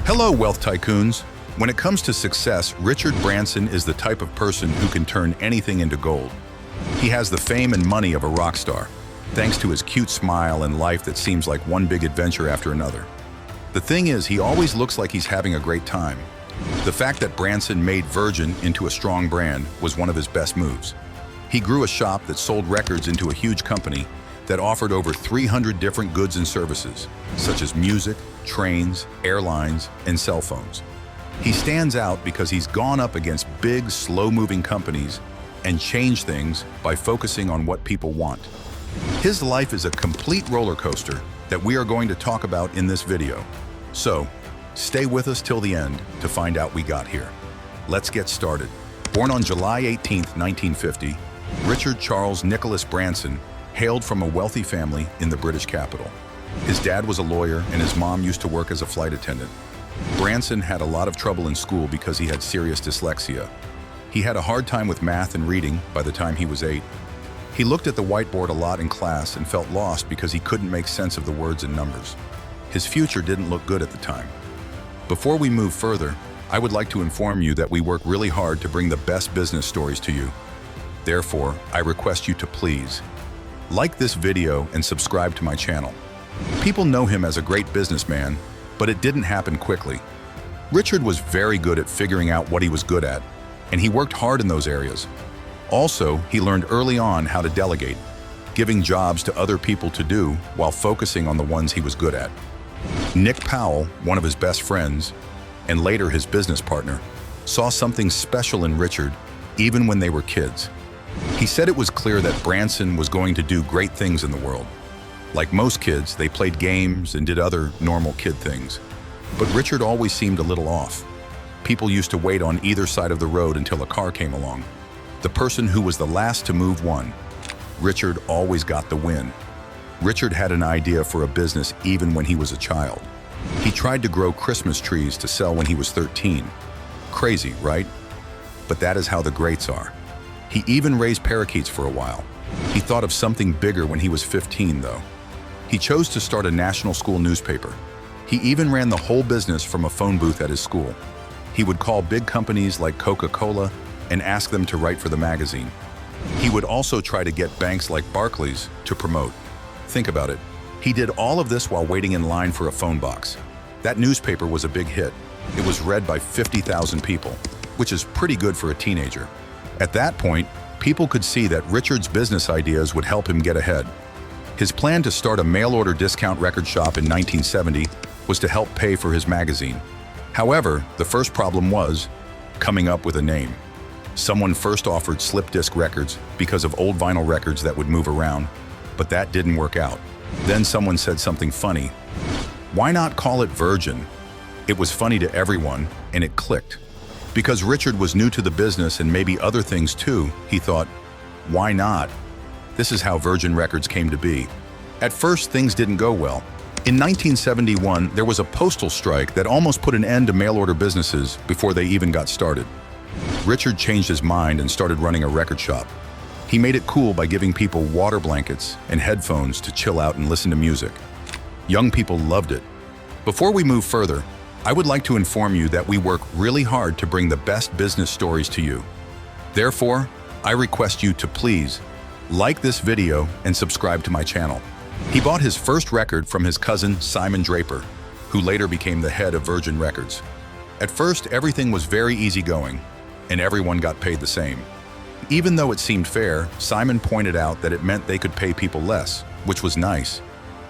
Hello, wealth tycoons. When it comes to success, Richard Branson is the type of person who can turn anything into gold. He has the fame and money of a rock star, thanks to his cute smile and life that seems like one big adventure after another. The thing is, he always looks like he's having a great time. The fact that Branson made Virgin into a strong brand was one of his best moves. He grew a shop that sold records into a huge company that offered over 300 different goods and services, such as music, trains, airlines, and cell phones. He stands out because he's gone up against big, slow-moving companies and changed things by focusing on what people want. His life is a complete roller coaster that we are going to talk about in this video. So, stay with us till the end to find out we got here. Let's get started. Born on July 18, 1950, Richard Charles Nicholas Branson hailed from a wealthy family in the British capital. His dad was a lawyer and his mom used to work as a flight attendant. Branson had a lot of trouble in school because he had serious dyslexia. He had a hard time with math and reading by the time he was 8. He looked at the whiteboard a lot in class and felt lost because he couldn't make sense of the words and numbers. His future didn't look good at the time. Before we move further, I would like to inform you that we work really hard to bring the best business stories to you. Therefore, I request you to please like this video and subscribe to my channel. People know him as a great businessman, but it didn't happen quickly. Richard was very good at figuring out what he was good at, and he worked hard in those areas. Also, he learned early on how to delegate, giving jobs to other people to do while focusing on the ones he was good at. Nick Powell, one of his best friends, and later his business partner, saw something special in Richard even when they were kids. He said it was clear that Branson was going to do great things in the world. Like most kids, they played games and did other normal kid things. But Richard always seemed a little off. People used to wait on either side of the road until a car came along. The person who was the last to move won. Richard always got the win. Richard had an idea for a business even when he was a child. He tried to grow Christmas trees to sell when he was 13. Crazy, right? But that is how the greats are. He even raised parakeets for a while. He thought of something bigger when he was 15, though. He chose to start a national school newspaper. He even ran the whole business from a phone booth at his school. He would call big companies like Coca-Cola and ask them to write for the magazine. He would also try to get banks like Barclays to promote. Think about it. He did all of this while waiting in line for a phone box. That newspaper was a big hit. It was read by 50,000 people, which is pretty good for a teenager. At that point, people could see that Richard's business ideas would help him get ahead. His plan to start a mail-order discount record shop in 1970 was to help pay for his magazine. However, the first problem was coming up with a name. Someone first offered slip disc records because of old vinyl records that would move around, but that didn't work out. Then someone said something funny. Why not call it Virgin? It was funny to everyone, and it clicked. Because Richard was new to the business and maybe other things too, he thought, why not? This is how Virgin Records came to be. At first, things didn't go well. In 1971, there was a postal strike that almost put an end to mail-order businesses before they even got started. Richard changed his mind and started running a record shop. He made it cool by giving people water blankets and headphones to chill out and listen to music. Young people loved it. Before we move further, I would like to inform you that we work really hard to bring the best business stories to you. Therefore, I request you to please like this video and subscribe to my channel. He bought his first record from his cousin Simon Draper, who later became the head of Virgin Records. At first, everything was very easygoing, and everyone got paid the same. Even though it seemed fair, Simon pointed out that it meant they could pay people less, which was nice.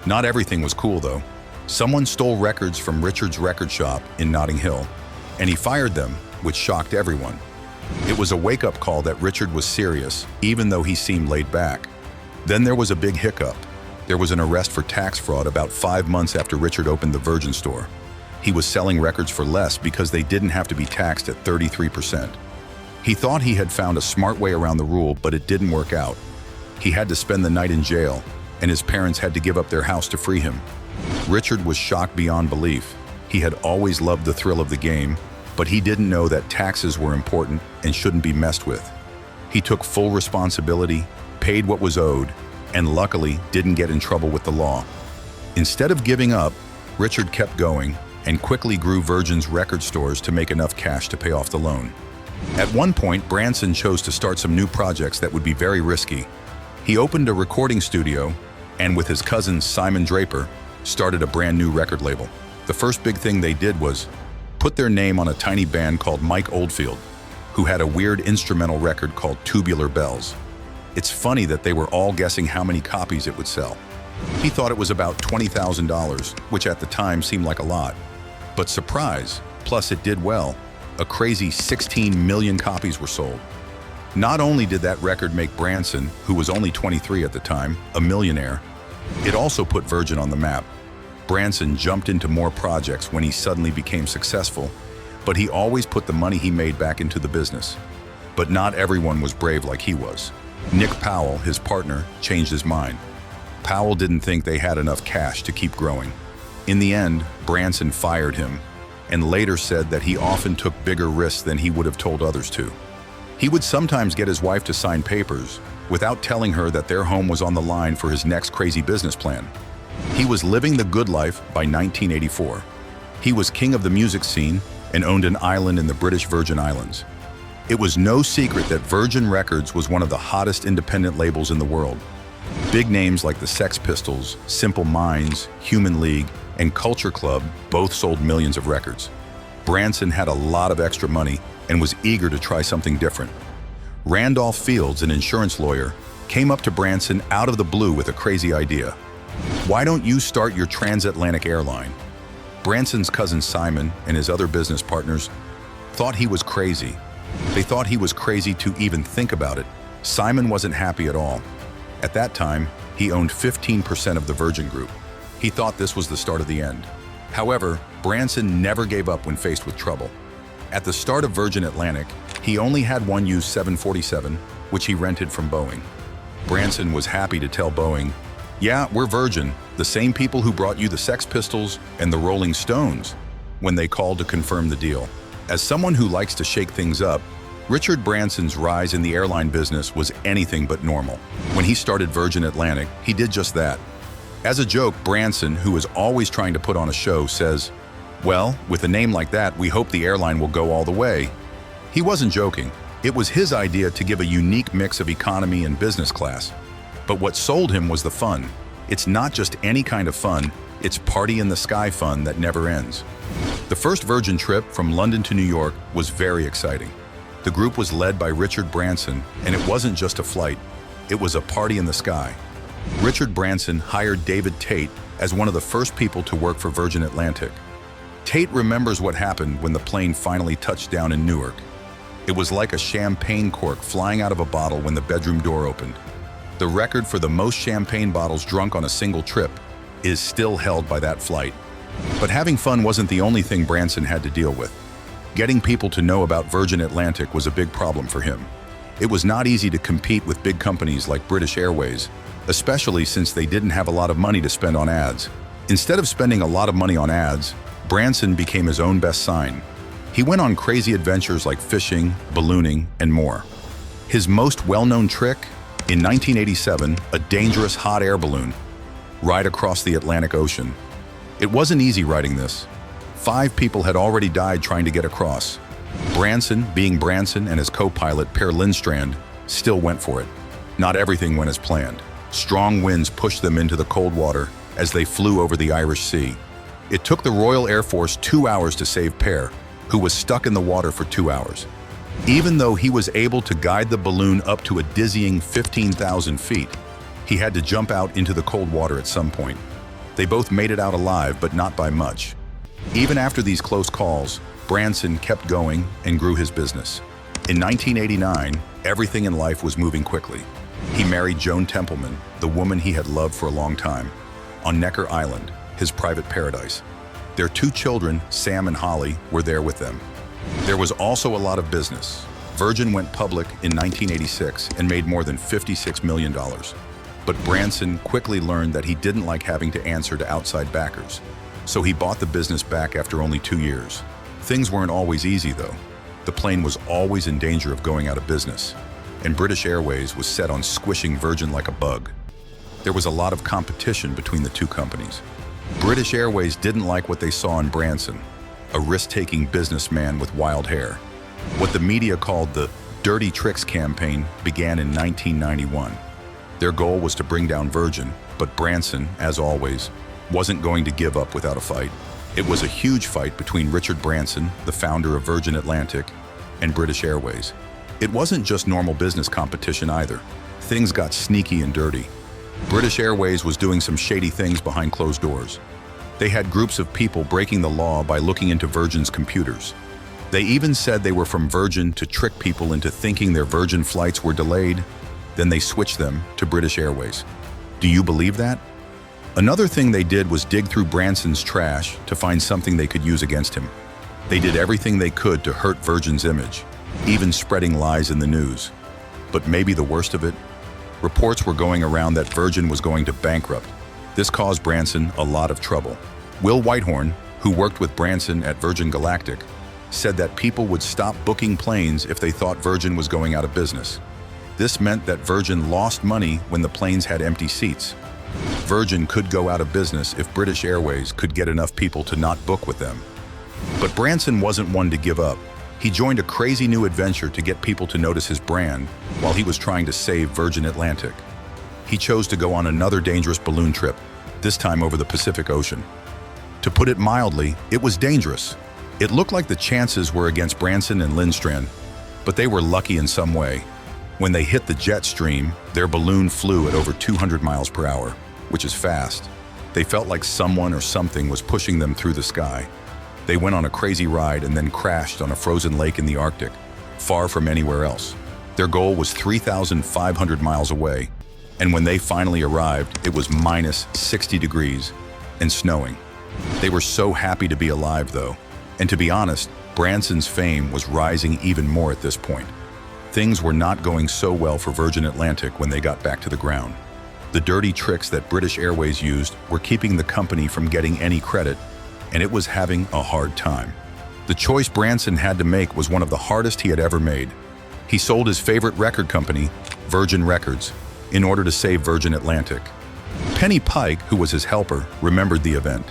Not everything was cool, though. Someone stole records from Richard's record shop in Notting Hill, and he fired them, which shocked everyone. It was a wake-up call that Richard was serious, even though he seemed laid back. Then there was a big hiccup. There was an arrest for tax fraud about 5 months after Richard opened the Virgin store. He was selling records for less because they didn't have to be taxed at 33%. He thought he had found a smart way around the rule, but it didn't work out. He had to spend the night in jail, and his parents had to give up their house to free him. Richard was shocked beyond belief. He had always loved the thrill of the game, but he didn't know that taxes were important and shouldn't be messed with. He took full responsibility, paid what was owed, and luckily didn't get in trouble with the law. Instead of giving up, Richard kept going, and quickly grew Virgin's record stores to make enough cash to pay off the loan. At one point, Branson chose to start some new projects that would be very risky. He opened a recording studio and, with his cousin Simon Draper, started a brand new record label. The first big thing they did was put their name on a tiny band called Mike Oldfield, who had a weird instrumental record called Tubular Bells. It's funny that they were all guessing how many copies it would sell. He thought it was about $20,000, which at the time seemed like a lot. But surprise, plus it did well. A crazy 16 million copies were sold. Not only did that record make Branson, who was only 23 at the time, a millionaire, it also put Virgin on the map. Branson jumped into more projects when he suddenly became successful, but he always put the money he made back into the business. But not everyone was brave like he was. Nick Powell, his partner, changed his mind. Powell didn't think they had enough cash to keep growing. In the end, Branson fired him, and later said that he often took bigger risks than he would have told others to. He would sometimes get his wife to sign papers without telling her that their home was on the line for his next crazy business plan. He was living the good life by 1984. He was king of the music scene and owned an island in the British Virgin Islands. It was no secret that Virgin Records was one of the hottest independent labels in the world. Big names like the Sex Pistols, Simple Minds, Human League, and Culture Club both sold millions of records. Branson had a lot of extra money and was eager to try something different. Randolph Fields, an insurance lawyer, came up to Branson out of the blue with a crazy idea. "Why don't you start your transatlantic airline?" Branson's cousin Simon and his other business partners thought he was crazy. They thought he was crazy to even think about it. Simon wasn't happy at all. At that time, he owned 15% of the Virgin Group. He thought this was the start of the end. However, Branson never gave up when faced with trouble. At the start of Virgin Atlantic, he only had one used 747, which he rented from Boeing. Branson was happy to tell Boeing, "Yeah, we're Virgin, the same people who brought you the Sex Pistols and the Rolling Stones," when they called to confirm the deal. As someone who likes to shake things up, Richard Branson's rise in the airline business was anything but normal. When he started Virgin Atlantic, he did just that. As a joke, Branson, who is always trying to put on a show, says, "Well, with a name like that, we hope the airline will go all the way." He wasn't joking. It was his idea to give a unique mix of economy and business class. But what sold him was the fun. It's not just any kind of fun, it's party in the sky fun that never ends. The first Virgin trip from London to New York was very exciting. The group was led by Richard Branson, and it wasn't just a flight, it was a party in the sky. Richard Branson hired David Tate as one of the first people to work for Virgin Atlantic. Tate remembers what happened when the plane finally touched down in Newark. It was like a champagne cork flying out of a bottle when the bedroom door opened. The record for the most champagne bottles drunk on a single trip is still held by that flight. But having fun wasn't the only thing Branson had to deal with. Getting people to know about Virgin Atlantic was a big problem for him. It was not easy to compete with big companies like British Airways, especially since they didn't have a lot of money to spend on ads. Instead of spending a lot of money on ads, Branson became his own best sign. He went on crazy adventures like fishing, ballooning, and more. His most well-known trick? In 1987, a dangerous hot air balloon ride across the Atlantic Ocean. It wasn't easy riding this. 5 people had already died trying to get across. Branson, being Branson, and his co-pilot, Per Lindstrand, still went for it. Not everything went as planned. Strong winds pushed them into the cold water as they flew over the Irish Sea. It took the Royal Air Force 2 hours to save Per, who was stuck in the water for 2 hours. Even though he was able to guide the balloon up to a dizzying 15,000 feet, he had to jump out into the cold water at some point. They both made it out alive, but not by much. Even after these close calls, Branson kept going and grew his business. In 1989, everything in life was moving quickly. He married Joan Templeman, the woman he had loved for a long time, on Necker Island, his private paradise. Their 2 children, Sam and Holly, were there with them. There was also a lot of business. Virgin went public in 1986 and made more than $56 million. But Branson quickly learned that he didn't like having to answer to outside backers, so he bought the business back after only 2 years. Things weren't always easy, though. The plane was always in danger of going out of business, and British Airways was set on squishing Virgin like a bug. There was a lot of competition between the 2 companies. British Airways didn't like what they saw in Branson, a risk-taking businessman with wild hair. What the media called the Dirty Tricks campaign began in 1991. Their goal was to bring down Virgin, but Branson, as always, wasn't going to give up without a fight. It was a huge fight between Richard Branson, the founder of Virgin Atlantic, and British Airways. It wasn't just normal business competition either. Things got sneaky and dirty. British Airways was doing some shady things behind closed doors. They had groups of people breaking the law by looking into Virgin's computers. They even said they were from Virgin to trick people into thinking their Virgin flights were delayed. Then they switched them to British Airways. Do you believe that? Another thing they did was dig through Branson's trash to find something they could use against him. They did everything they could to hurt Virgin's image, even spreading lies in the news. But maybe the worst of it? Reports were going around that Virgin was going to bankrupt. This caused Branson a lot of trouble. Will Whitehorn, who worked with Branson at Virgin Galactic, said that people would stop booking planes if they thought Virgin was going out of business. This meant that Virgin lost money when the planes had empty seats. Virgin could go out of business if British Airways could get enough people to not book with them. But Branson wasn't one to give up. He joined a crazy new adventure to get people to notice his brand while he was trying to save Virgin Atlantic. He chose to go on another dangerous balloon trip, this time over the Pacific Ocean. To put it mildly, it was dangerous. It looked like the chances were against Branson and Lindstrand, but they were lucky in some way. When they hit the jet stream, their balloon flew at over 200 miles per hour, which is fast. They felt like someone or something was pushing them through the sky. They went on a crazy ride and then crashed on a frozen lake in the Arctic, far from anywhere else. Their goal was 3,500 miles away, and when they finally arrived, it was minus 60 degrees and snowing. They were so happy to be alive, though. And to be honest, Branson's fame was rising even more at this point. Things were not going so well for Virgin Atlantic when they got back to the ground. The dirty tricks that British Airways used were keeping the company from getting any credit, and it was having a hard time. The choice Branson had to make was one of the hardest he had ever made. He sold his favorite record company, Virgin Records, in order to save Virgin Atlantic. Penny Pike, who was his helper, remembered the event.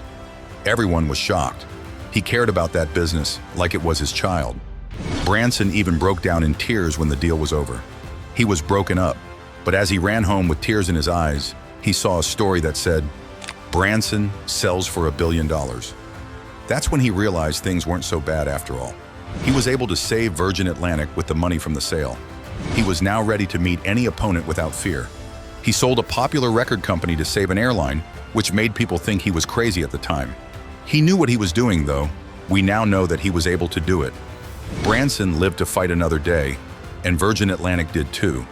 Everyone was shocked. He cared about that business like it was his child. Branson even broke down in tears when the deal was over. He was broken up, but as he ran home with tears in his eyes, he saw a story that said, "Branson sells for $1 billion." That's when he realized things weren't so bad after all. He was able to save Virgin Atlantic with the money from the sale. He was now ready to meet any opponent without fear. He sold a popular record company to save an airline, which made people think he was crazy at the time. He knew what he was doing, though. We now know that he was able to do it. Branson lived to fight another day, and Virgin Atlantic did too.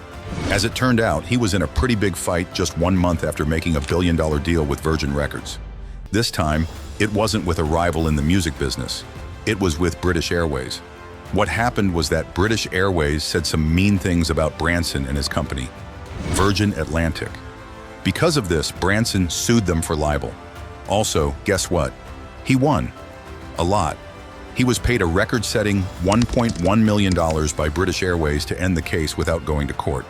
As it turned out, he was in a pretty big fight just 1 month after making a $1 billion deal with Virgin Records. This time, it wasn't with a rival in the music business. It was with British Airways. What happened was that British Airways said some mean things about Branson and his company, Virgin Atlantic. Because of this, Branson sued them for libel. Also, guess what? He won. A lot. He was paid a record-setting $1.1 million by British Airways to end the case without going to court.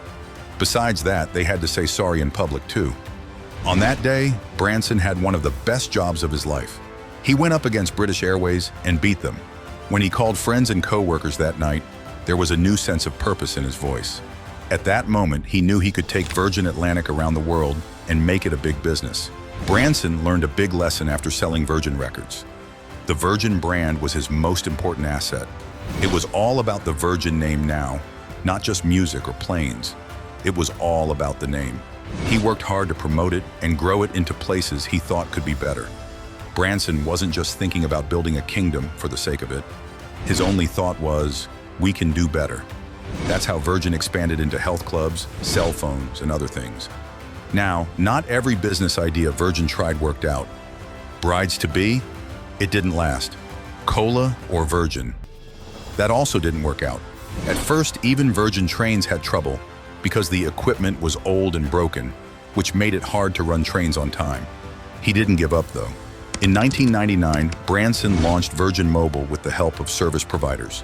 Besides that, they had to say sorry in public too. On that day, Branson had one of the best jobs of his life. He went up against British Airways and beat them. When he called friends and co-workers that night, there was a new sense of purpose in his voice. At that moment, he knew he could take Virgin Atlantic around the world and make it a big business. Branson learned a big lesson after selling Virgin Records. The Virgin brand was his most important asset. It was all about the Virgin name now, not just music or planes. It was all about the name. He worked hard to promote it and grow it into places he thought could be better. Branson wasn't just thinking about building a kingdom for the sake of it. His only thought was, we can do better. That's how Virgin expanded into health clubs, cell phones, and other things. Now, not every business idea Virgin tried worked out. Brides-to-be? It didn't last. Cola or Virgin? That also didn't work out. At first, even Virgin trains had trouble because the equipment was old and broken, which made it hard to run trains on time. He didn't give up, though. In 1999, Branson launched Virgin Mobile with the help of service providers.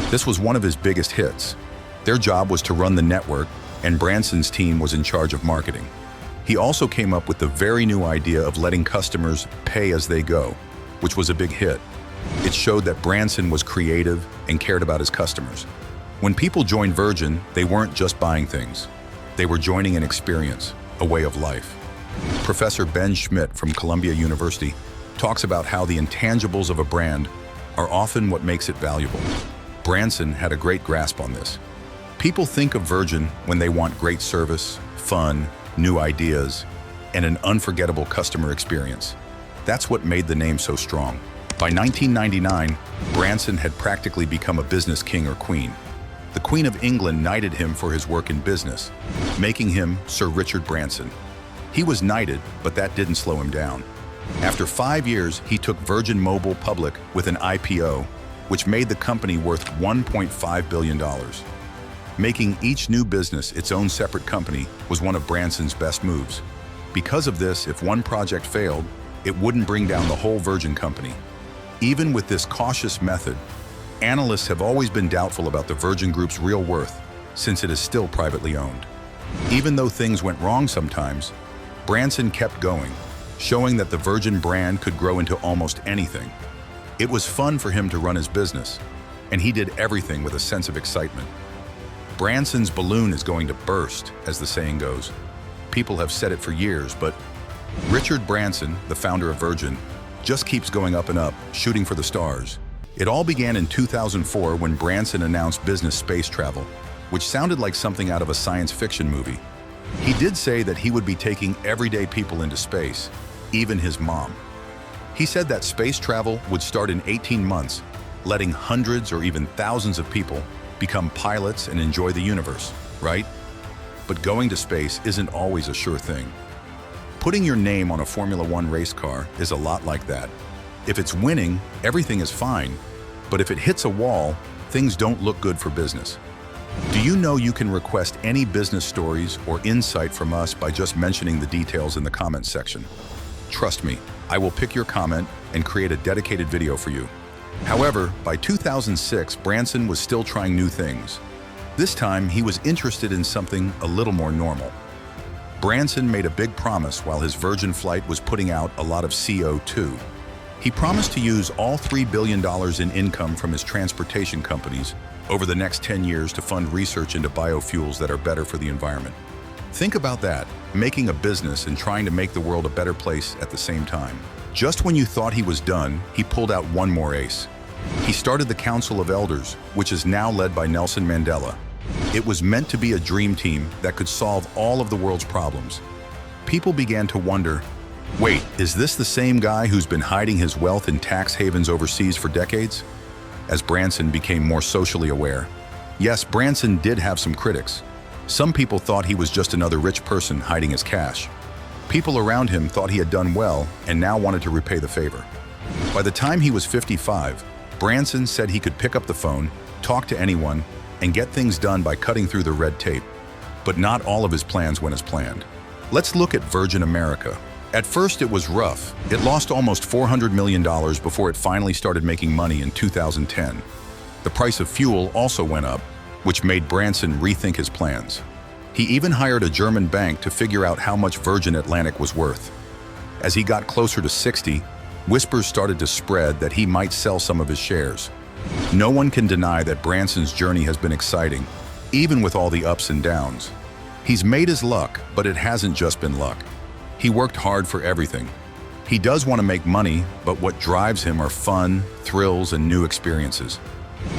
This was one of his biggest hits. Their job was to run the network, and Branson's team was in charge of marketing. He also came up with the very new idea of letting customers pay as they go, which was a big hit. It showed that Branson was creative and cared about his customers. When people joined Virgin, they weren't just buying things. They were joining an experience, a way of life. Professor Ben Schmidt from Columbia University talks about how the intangibles of a brand are often what makes it valuable. Branson had a great grasp on this. People think of Virgin when they want great service, fun, new ideas, and an unforgettable customer experience. That's what made the name so strong. By 1999, Branson had practically become a business king or queen. The Queen of England knighted him for his work in business, making him Sir Richard Branson. He was knighted, but that didn't slow him down. After 5 years, he took Virgin Mobile public with an IPO, which made the company worth $1.5 billion. Making each new business its own separate company was one of Branson's best moves. Because of this, if one project failed, it wouldn't bring down the whole Virgin company. Even with this cautious method, analysts have always been doubtful about the Virgin Group's real worth, since it is still privately owned. Even though things went wrong sometimes, Branson kept going, showing that the Virgin brand could grow into almost anything. It was fun for him to run his business, and he did everything with a sense of excitement. Branson's balloon is going to burst, as the saying goes. People have said it for years, but Richard Branson, the founder of Virgin, just keeps going up and up, shooting for the stars. It all began in 2004 when Branson announced business space travel, which sounded like something out of a science fiction movie. He did say that he would be taking everyday people into space, even his mom. He said that space travel would start in 18 months, letting hundreds or even thousands of people become pilots and enjoy the universe, right? But going to space isn't always a sure thing. Putting your name on a Formula One race car is a lot like that. If it's winning, everything is fine, but if it hits a wall, things don't look good for business. Do you know you can request any business stories or insight from us by just mentioning the details in the comments section? Trust me, I will pick your comment and create a dedicated video for you. However, by 2006, Branson was still trying new things. This time, he was interested in something a little more normal. Branson made a big promise while his Virgin flight was putting out a lot of CO2. He promised to use all $3 billion in income from his transportation companies over the next 10 years to fund research into biofuels that are better for the environment. Think about that, making a business and trying to make the world a better place at the same time. Just when you thought he was done, he pulled out one more ace. He started the Council of Elders, which is now led by Nelson Mandela. It was meant to be a dream team that could solve all of the world's problems. People began to wonder, wait, is this the same guy who's been hiding his wealth in tax havens overseas for decades? As Branson became more socially aware. Yes, Branson did have some critics. Some people thought he was just another rich person hiding his cash. People around him thought he had done well and now wanted to repay the favor. By the time he was 55, Branson said he could pick up the phone, talk to anyone, and get things done by cutting through the red tape. But not all of his plans went as planned. Let's look at Virgin America. At first it was rough. It lost almost $400 million before it finally started making money in 2010. The price of fuel also went up, which made Branson rethink his plans. He even hired a German bank to figure out how much Virgin Atlantic was worth. As he got closer to 60, whispers started to spread that he might sell some of his shares. No one can deny that Branson's journey has been exciting, even with all the ups and downs. He's made his luck, but it hasn't just been luck. He worked hard for everything. He does want to make money, but what drives him are fun, thrills, and new experiences.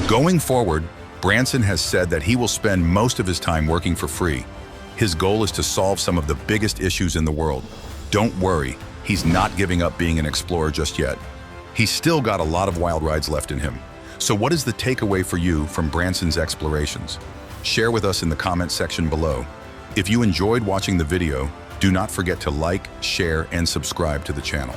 Going forward, Branson has said that he will spend most of his time working for free. His goal is to solve some of the biggest issues in the world. Don't worry, he's not giving up being an explorer just yet. He's still got a lot of wild rides left in him. So what is the takeaway for you from Branson's explorations? Share with us in the comment section below. If you enjoyed watching the video, do not forget to like, share, and subscribe to the channel.